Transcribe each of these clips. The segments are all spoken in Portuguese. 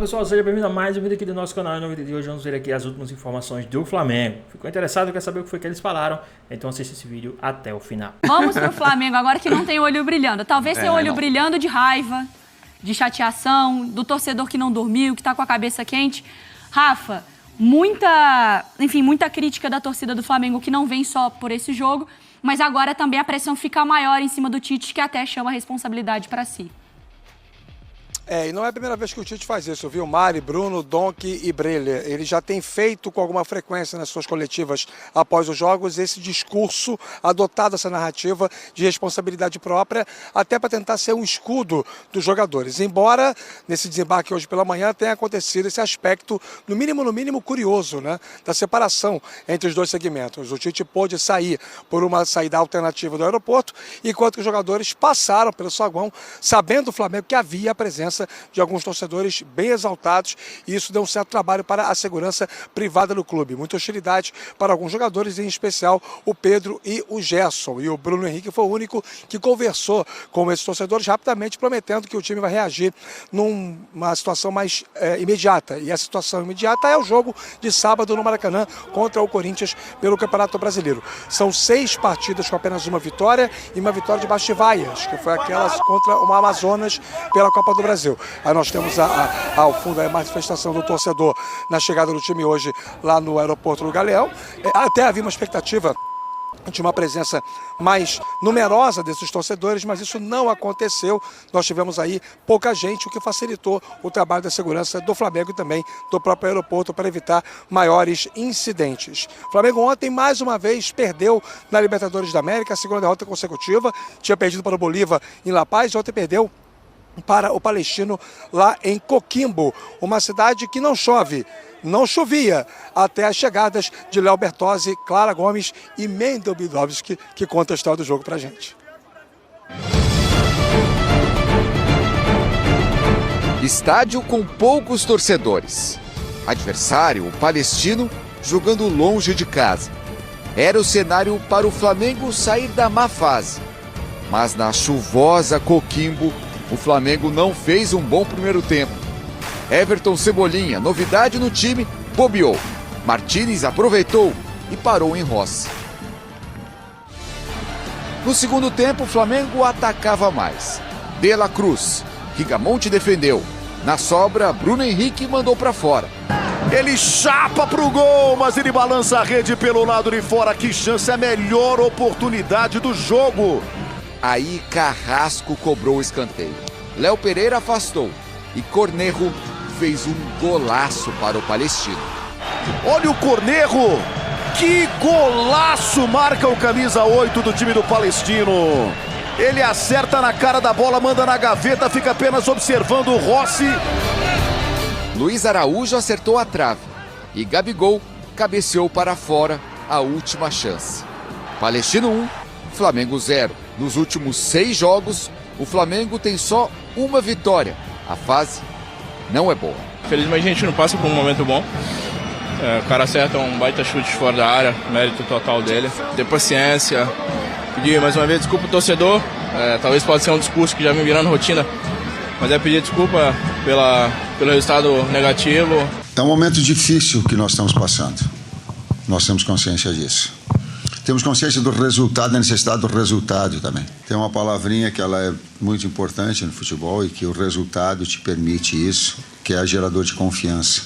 Pessoal, seja bem-vindo a mais um vídeo aqui do nosso canal. E no vídeo de hoje vamos ver aqui as últimas informações do Flamengo. Ficou interessado, quer saber o que foi que eles falaram? Então assista esse vídeo até o final. Vamos pro Flamengo agora que não tem olho brilhando. Talvez tenha olho brilhando de raiva, de chateação, do torcedor que não dormiu, que tá com a cabeça quente. Rafa, muita crítica da torcida do Flamengo que não vem só por esse jogo, mas agora também a pressão fica maior em cima do Tite, que até chama a responsabilidade para si. E não é a primeira vez que o Tite faz isso, viu? Mari, Bruno, Donk e Breler. Ele já tem feito com alguma frequência nas suas coletivas após os jogos esse discurso, adotado essa narrativa de responsabilidade própria, até para tentar ser um escudo dos jogadores. Embora nesse desembarque hoje pela manhã tenha acontecido esse aspecto, no mínimo curioso, né? Da separação entre os dois segmentos. O Tite pôde sair por uma saída alternativa do aeroporto, enquanto que os jogadores passaram pelo saguão, sabendo o Flamengo que havia a presença de alguns torcedores bem exaltados, e isso deu um certo trabalho para a segurança privada do clube. Muita hostilidade para alguns jogadores, em especial o Pedro e o Gerson. E o Bruno Henrique foi o único que conversou com esses torcedores rapidamente, prometendo que o time vai reagir numa situação mais imediata. E a situação imediata é o jogo de sábado no Maracanã contra o Corinthians pelo Campeonato Brasileiro. São 6 partidas com apenas uma vitória e uma vitória de Bastivaias, que foi aquelas contra o Amazonas pela Copa do Brasil. Aí nós temos ao fundo a manifestação do torcedor na chegada do time hoje lá no aeroporto do Galeão. Até havia uma expectativa de uma presença mais numerosa desses torcedores, mas isso não aconteceu. Nós tivemos aí pouca gente, o que facilitou o trabalho da segurança do Flamengo e também do próprio aeroporto para evitar maiores incidentes. O Flamengo ontem, mais uma vez, perdeu na Libertadores da América, a segunda derrota consecutiva. Tinha perdido para o Bolívar em La Paz e ontem perdeu para o Palestino lá em Coquimbo, uma cidade que não chove. Não chovia até as chegadas de Léo Bertozzi, Clara Gomes e Mendel Bidovski, que conta a história do jogo pra gente. Estádio com poucos torcedores. Adversário, o Palestino, jogando longe de casa. Era o cenário para o Flamengo sair da má fase. Mas na chuvosa Coquimbo, o Flamengo não fez um bom primeiro tempo. Everton Cebolinha, novidade no time, bobeou. Martínez aproveitou e parou em Rossi. No segundo tempo, o Flamengo atacava mais. De La Cruz, Rigamonte defendeu. Na sobra, Bruno Henrique mandou para fora. Ele chapa pro gol, mas ele balança a rede pelo lado de fora. Que chance, a melhor oportunidade do jogo. Aí Carrasco cobrou o escanteio. Léo Pereira afastou e Cornejo fez um golaço para o Palestino. Olha o Cornejo, que golaço, marca o camisa 8 do time do Palestino. Ele acerta na cara da bola, manda na gaveta, fica apenas observando o Rossi. Luiz Araújo acertou a trave e Gabigol cabeceou para fora a última chance. Palestino 1, Flamengo 0. Nos últimos 6 jogos, o Flamengo tem só uma vitória. A fase não é boa. Felizmente a gente não passa por um momento bom. O cara acerta um baita chute fora da área, mérito total dele. Ter paciência, pedir mais uma vez desculpa ao torcedor. Talvez possa ser um discurso que já vem virando rotina, mas é pedir desculpa pelo resultado negativo. É um momento difícil que nós estamos passando. Nós temos consciência disso. Temos consciência do resultado, da necessidade do resultado também. Tem uma palavrinha que ela é muito importante no futebol e que o resultado te permite isso, que é gerador de confiança.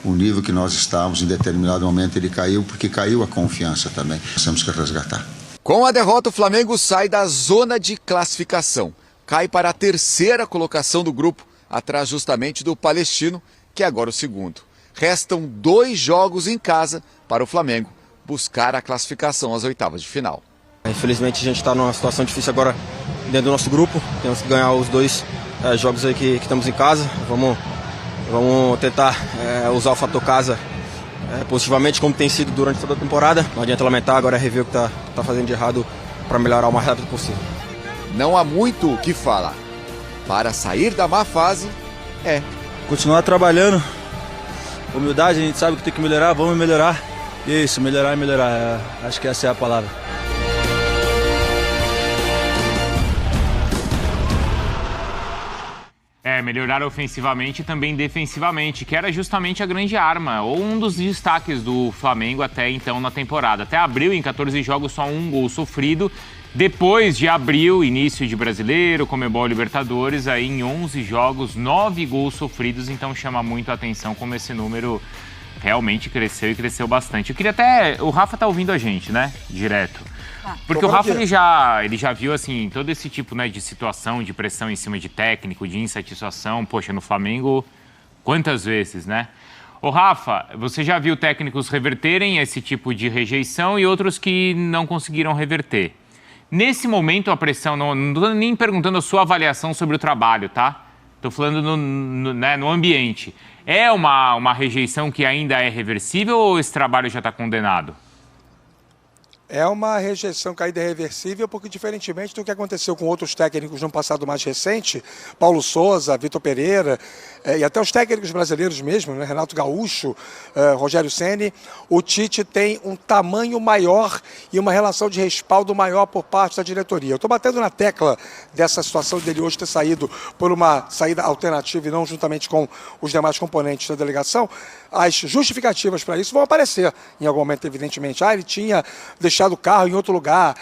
O nível que nós estávamos em determinado momento ele caiu porque caiu a confiança também. Nós temos que resgatar. Com a derrota, o Flamengo sai da zona de classificação. Cai para a 3ª colocação do grupo, atrás justamente do Palestino, que é agora o 2º. Restam 2 jogos em casa para o Flamengo buscar a classificação às 8ª de final. Infelizmente a gente está numa situação difícil agora dentro do nosso grupo. Temos que ganhar os 2 jogos aí que estamos em casa. Vamos tentar usar o fator casa positivamente, como tem sido durante toda a temporada. Não adianta lamentar, agora é rever o que tá fazendo de errado para melhorar o mais rápido possível. Não há muito o que falar. Para sair da má fase, continuar trabalhando. Humildade, a gente sabe que tem que melhorar, vamos melhorar. Isso, melhorar e melhorar. Acho que essa é a palavra. melhorar ofensivamente e também defensivamente, que era justamente a grande arma, ou um dos destaques do Flamengo até então na temporada. Até abril, em 14 jogos, só um gol sofrido. Depois de abril, início de Brasileiro, Conmebol, Libertadores, aí em 11 jogos, 9 gols sofridos, então chama muito a atenção como esse número realmente cresceu e cresceu bastante. Eu queria até... O Rafa tá ouvindo a gente, né? Direto. Porque o Rafa, ele já viu, assim, todo esse tipo, né, de situação, de pressão em cima de técnico, de insatisfação. Poxa, no Flamengo, quantas vezes, né? Ô, Rafa, você já viu técnicos reverterem esse tipo de rejeição e outros que não conseguiram reverter. Nesse momento, a pressão, não tô nem perguntando a sua avaliação sobre o trabalho, tá? Tô falando no ambiente. É uma rejeição que ainda é reversível ou esse trabalho já está condenado? É uma rejeição que ainda é reversível, porque diferentemente do que aconteceu com outros técnicos no passado mais recente, Paulo Souza, Vitor Pereira, e até os técnicos brasileiros mesmo, né, Renato Gaúcho, Rogério Ceni, o Tite tem um tamanho maior e uma relação de respaldo maior por parte da diretoria. Eu estou batendo na tecla dessa situação dele hoje ter saído por uma saída alternativa e não juntamente com os demais componentes da delegação. As justificativas para isso vão aparecer em algum momento, evidentemente. Ele tinha deixado o carro em outro lugar.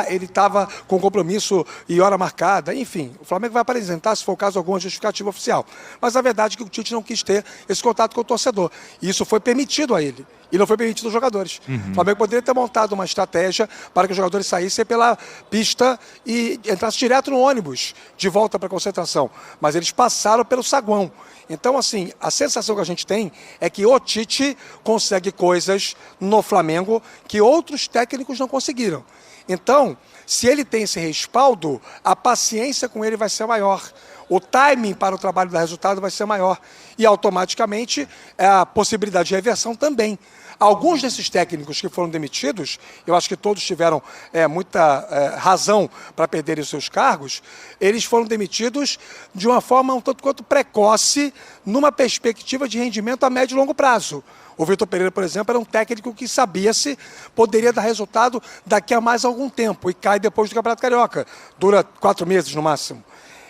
Ele estava com compromisso e hora marcada. Enfim, o Flamengo vai apresentar, se for o caso, alguma justificativa oficial. Mas a verdade é que o Tite não quis ter esse contato com o torcedor. E isso foi permitido a ele. E não foi permitido aos jogadores. O Flamengo poderia ter montado uma estratégia para que os jogadores saíssem pela pista e entrassem direto no ônibus, de volta para a concentração. Mas eles passaram pelo saguão. Então, assim, a sensação que a gente tem é que o Tite consegue coisas no Flamengo que outros técnicos não conseguiram. Então, se ele tem esse respaldo, a paciência com ele vai ser maior. O timing para o trabalho dar resultado vai ser maior. E, automaticamente, a possibilidade de reversão também. Alguns desses técnicos que foram demitidos, eu acho que todos tiveram muita razão para perderem os seus cargos, eles foram demitidos de uma forma um tanto quanto precoce, numa perspectiva de rendimento a médio e longo prazo. O Vitor Pereira, por exemplo, era um técnico que sabia-se poderia dar resultado daqui a mais algum tempo e cai depois do Campeonato Carioca. Dura 4 meses no máximo.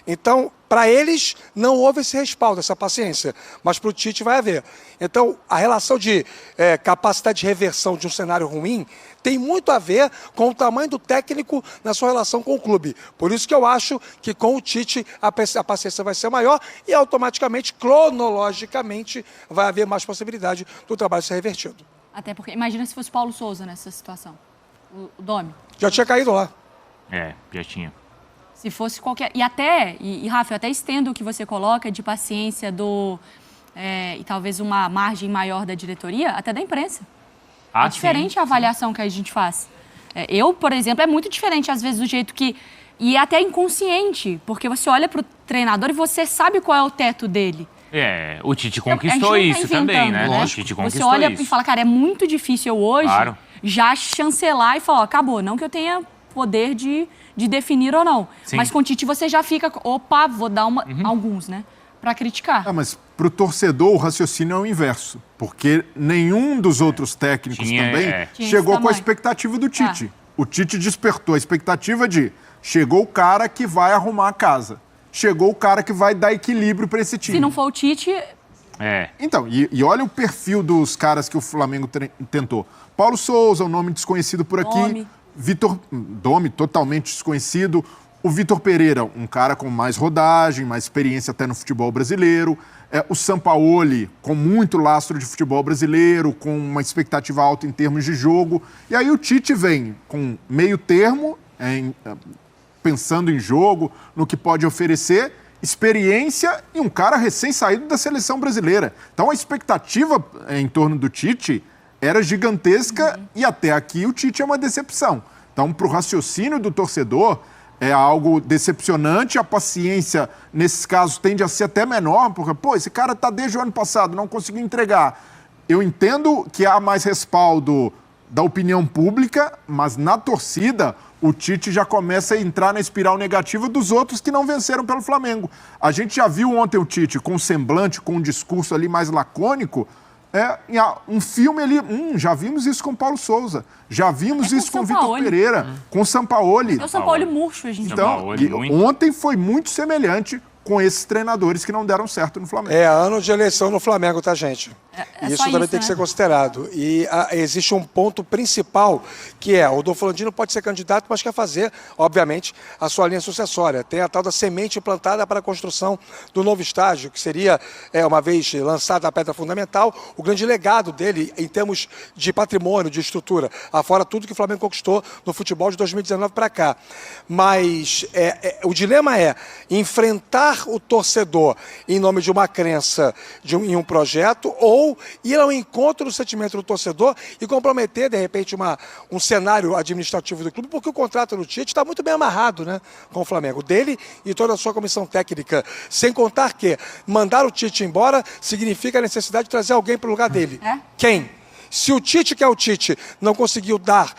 Então, para eles, não houve esse respaldo, essa paciência, mas para o Tite vai haver. Então, a relação de capacidade de reversão de um cenário ruim tem muito a ver com o tamanho do técnico na sua relação com o clube. Por isso que eu acho que com o Tite a paciência vai ser maior e automaticamente, cronologicamente, vai haver mais possibilidade do trabalho ser revertido. Até porque, imagina se fosse Paulo Souza nessa situação, o Domi. Já tinha caído lá. Já tinha. Se fosse qualquer... E Rafa, eu até estendo o que você coloca de paciência e talvez uma margem maior da diretoria, até da imprensa. É diferente a avaliação que a gente faz. Eu, por exemplo, é muito diferente, às vezes, do jeito que... E é até inconsciente, porque você olha para o treinador e você sabe qual é o teto dele. O Tite conquistou isso também, né? O Tite conquistou você olha e fala, cara, é muito difícil eu hoje já chancelar e falar, acabou, não que eu tenha poder de definir ou não. Sim. Mas com o Tite você já fica, vou dar alguns, né? Para criticar. Mas para o torcedor o raciocínio é o inverso. Porque nenhum dos outros técnicos também chegou com a expectativa do Tite. O Tite despertou a expectativa de chegou o cara que vai arrumar a casa. Chegou o cara que vai dar equilíbrio para esse time. Se não for o Tite... Então, e olha o perfil dos caras que o Flamengo tentou. Paulo Souza, um nome desconhecido por aqui. Domi, totalmente desconhecido. O Vitor Pereira, um cara com mais rodagem, mais experiência até no futebol brasileiro. O Sampaoli, com muito lastro de futebol brasileiro, com uma expectativa alta em termos de jogo. E aí o Tite vem com meio termo, pensando em jogo, no que pode oferecer, experiência e um cara recém-saído da seleção brasileira. Então a expectativa em torno do Tite era gigantesca e até aqui o Tite é uma decepção. Então, para o raciocínio do torcedor, é algo decepcionante. A paciência, nesses casos, tende a ser até menor, porque, esse cara está desde o ano passado, não conseguiu entregar. Eu entendo que há mais respaldo da opinião pública, mas na torcida, o Tite já começa a entrar na espiral negativa dos outros que não venceram pelo Flamengo. A gente já viu ontem o Tite com um semblante, com um discurso ali mais lacônico, um filme ali, já vimos isso com Paulo Souza, já vimos isso com o Vitor Pereira, com o Sampaoli. É o Sampaoli murcho, a gente. Então, ontem foi muito semelhante com esses treinadores que não deram certo no Flamengo. É ano de eleição no Flamengo, tá, gente? Isso também tem que ser considerado. E existe um ponto principal, que é, o Rodolfo Landim pode ser candidato, mas quer fazer, obviamente, a sua linha sucessória. Tem a tal da semente plantada para a construção do novo estádio, que seria, uma vez lançada a pedra fundamental, o grande legado dele em termos de patrimônio, de estrutura, afora tudo que o Flamengo conquistou no futebol de 2019 para cá. Mas o dilema é enfrentar o torcedor em nome de uma crença em um projeto ou ir ao encontro do sentimento do torcedor e comprometer, de repente, um cenário administrativo do clube, porque o contrato do Tite está muito bem amarrado, né, com o Flamengo, dele e toda a sua comissão técnica. Sem contar que mandar o Tite embora significa a necessidade de trazer alguém para o lugar dele. Quem? Se o Tite, que é o Tite, não conseguiu dar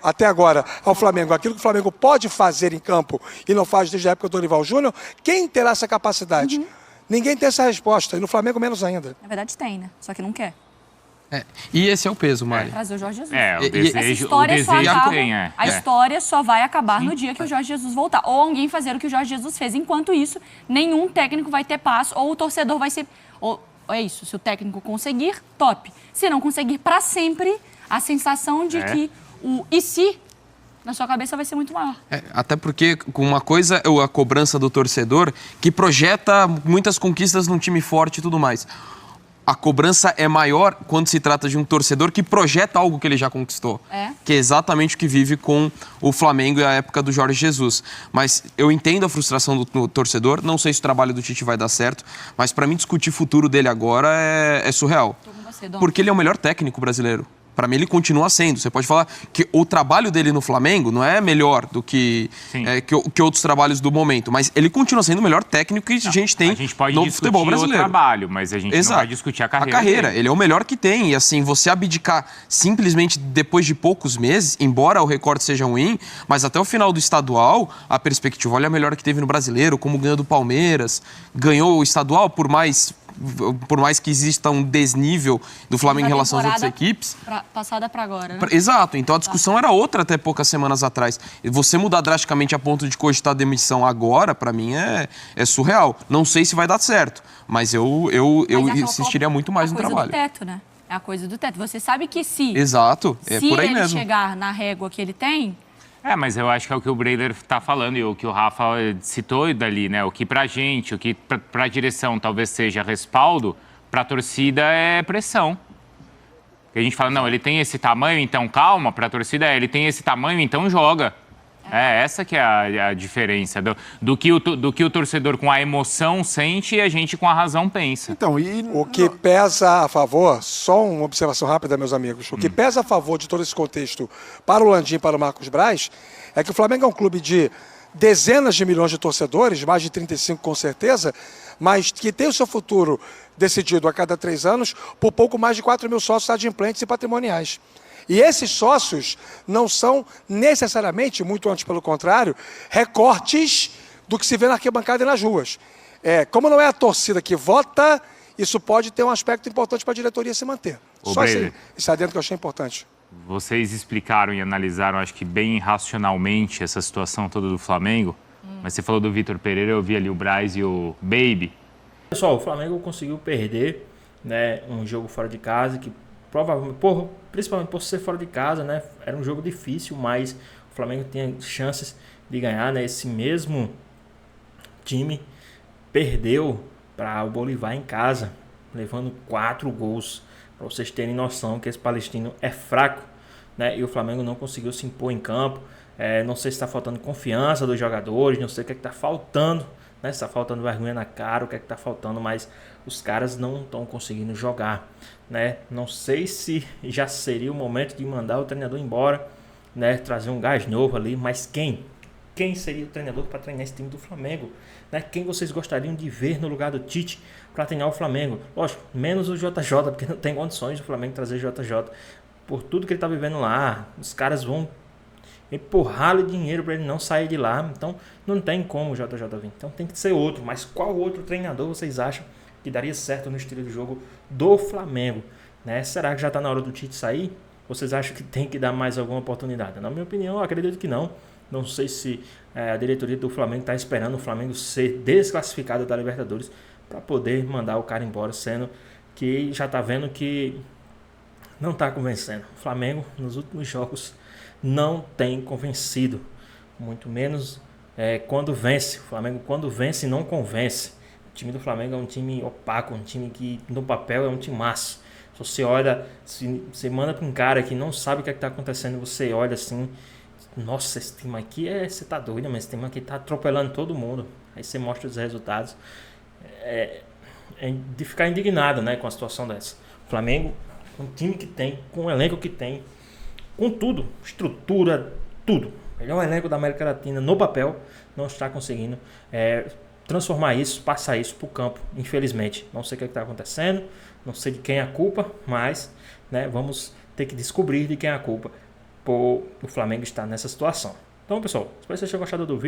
até agora ao Flamengo aquilo que o Flamengo pode fazer em campo e não faz desde a época do Dorival Júnior, quem terá essa capacidade? Ninguém tem essa resposta, e no Flamengo menos ainda. Na verdade tem, né? Só que não quer. E esse é o peso, Mari. Trazer o Jorge Jesus. O desejo A história só vai acabar no dia que o Jorge Jesus voltar. Ou alguém fazer o que o Jorge Jesus fez. Enquanto isso, nenhum técnico vai ter paz, ou o torcedor vai ser... É isso, se o técnico conseguir, top. Se não conseguir, para sempre, a sensação de que o e se na sua cabeça vai ser muito maior. Até porque uma coisa é a cobrança do torcedor que projeta muitas conquistas num time forte e tudo mais. A cobrança é maior quando se trata de um torcedor que projeta algo que ele já conquistou. Que é exatamente o que vive com o Flamengo e a época do Jorge Jesus. Mas eu entendo a frustração do torcedor, não sei se o trabalho do Tite vai dar certo, mas para mim discutir o futuro dele agora é surreal. Porque ele é o melhor técnico brasileiro. Para mim, ele continua sendo. Você pode falar que o trabalho dele no Flamengo não é melhor do que outros trabalhos do momento, mas ele continua sendo o melhor técnico que a gente tem no futebol brasileiro. O trabalho, mas a gente não vai discutir a carreira. Ele é o melhor que tem. E assim, você abdicar simplesmente depois de poucos meses, embora o recorde seja ruim, mas até o final do estadual, a perspectiva, olha a melhor que teve no brasileiro, como ganhou do Palmeiras, ganhou o estadual por mais que exista um desnível do Flamengo em relação às outras equipes. Passada para agora, né? Exato. Então a discussão era outra até poucas semanas atrás. E você mudar drasticamente a ponto de cogitar a demissão agora, para mim, é surreal. Não sei se vai dar certo, mas eu insistiria muito mais no trabalho. É a coisa do teto, né? É a coisa do teto. Você sabe que se por aí ele mesmo. chegar na régua que ele tem... Mas eu acho que é o que o Breiler está falando e o que o Rafa citou dali, né? O que pra gente, o que pra direção talvez seja respaldo, pra torcida é pressão. Porque a gente fala, não, ele tem esse tamanho, então calma. Pra torcida ele tem esse tamanho, então joga. Essa que é a diferença do que o torcedor com a emoção sente e a gente com a razão pensa. Então, o que pesa a favor, só uma observação rápida, meus amigos, o que pesa a favor de todo esse contexto para o Landim e para o Marcos Braz é que o Flamengo é um clube de dezenas de milhões de torcedores, mais de 35 com certeza, mas que tem o seu futuro decidido a cada 3 anos por pouco mais de 4 mil sócios adimplentes e patrimoniais. E esses sócios não são necessariamente, muito antes pelo contrário, recortes do que se vê na arquibancada e nas ruas. Como não é a torcida que vota, isso pode ter um aspecto importante para a diretoria se manter. Só esse adendo que eu achei importante. Vocês explicaram e analisaram, acho que bem racionalmente, essa situação toda do Flamengo. Mas você falou do Vitor Pereira, eu vi ali o Braz e o Baby. Pessoal, o Flamengo conseguiu perder, né, um jogo fora de casa que provavelmente, principalmente por ser fora de casa, né, era um jogo difícil, mas o Flamengo tinha chances de ganhar, né? Esse mesmo time perdeu para o Bolívar em casa, levando 4 gols, para vocês terem noção que esse palestino é fraco, né? E o Flamengo não conseguiu se impor em campo. Não sei se está faltando confiança dos jogadores, não sei o que está faltando, né? Se está faltando vergonha na cara, o que está faltando, mas os caras não estão conseguindo jogar, né? Não sei se já seria o momento de mandar o treinador embora, né? Trazer um gás novo ali, mas quem seria o treinador para treinar esse time do Flamengo, né? Quem vocês gostariam de ver no lugar do Tite para treinar o Flamengo? Lógico, menos o JJ, porque não tem condições do Flamengo trazer JJ por tudo que ele está vivendo lá. Os caras vão empurrar-lhe dinheiro para ele não sair de lá, então não tem como o JJ vir. Então tem que ser outro, mas qual outro treinador vocês acham que daria certo no estilo de jogo do Flamengo, né? Será que já está na hora do Tite sair? Vocês acham que tem que dar mais alguma oportunidade? Na minha opinião, eu acredito que não. Não sei se a diretoria do Flamengo está esperando o Flamengo ser desclassificado da Libertadores para poder mandar o cara embora, sendo que já está vendo que não está convencendo. O Flamengo, nos últimos jogos, não tem convencido. Muito menos quando vence. O Flamengo, quando vence, não convence. O time do Flamengo é um time opaco, um time que, no papel, é um timaço. Se você olha, se você manda para um cara que não sabe o que está acontecendo, você olha assim, nossa, esse time aqui você tá doido, mas esse time aqui tá atropelando todo mundo. Aí você mostra os resultados. É de ficar indignado, né, com a situação dessa. O Flamengo, com o time que tem, com o elenco que tem, com tudo, estrutura, tudo. O melhor elenco da América Latina no papel, não está conseguindo transformar isso, passar isso para o campo, infelizmente. Não sei o que está acontecendo, não sei de quem é a culpa, mas, né, vamos ter que descobrir de quem é a culpa por o Flamengo estar nessa situação. Então, pessoal, espero que vocês tenham gostado do vídeo.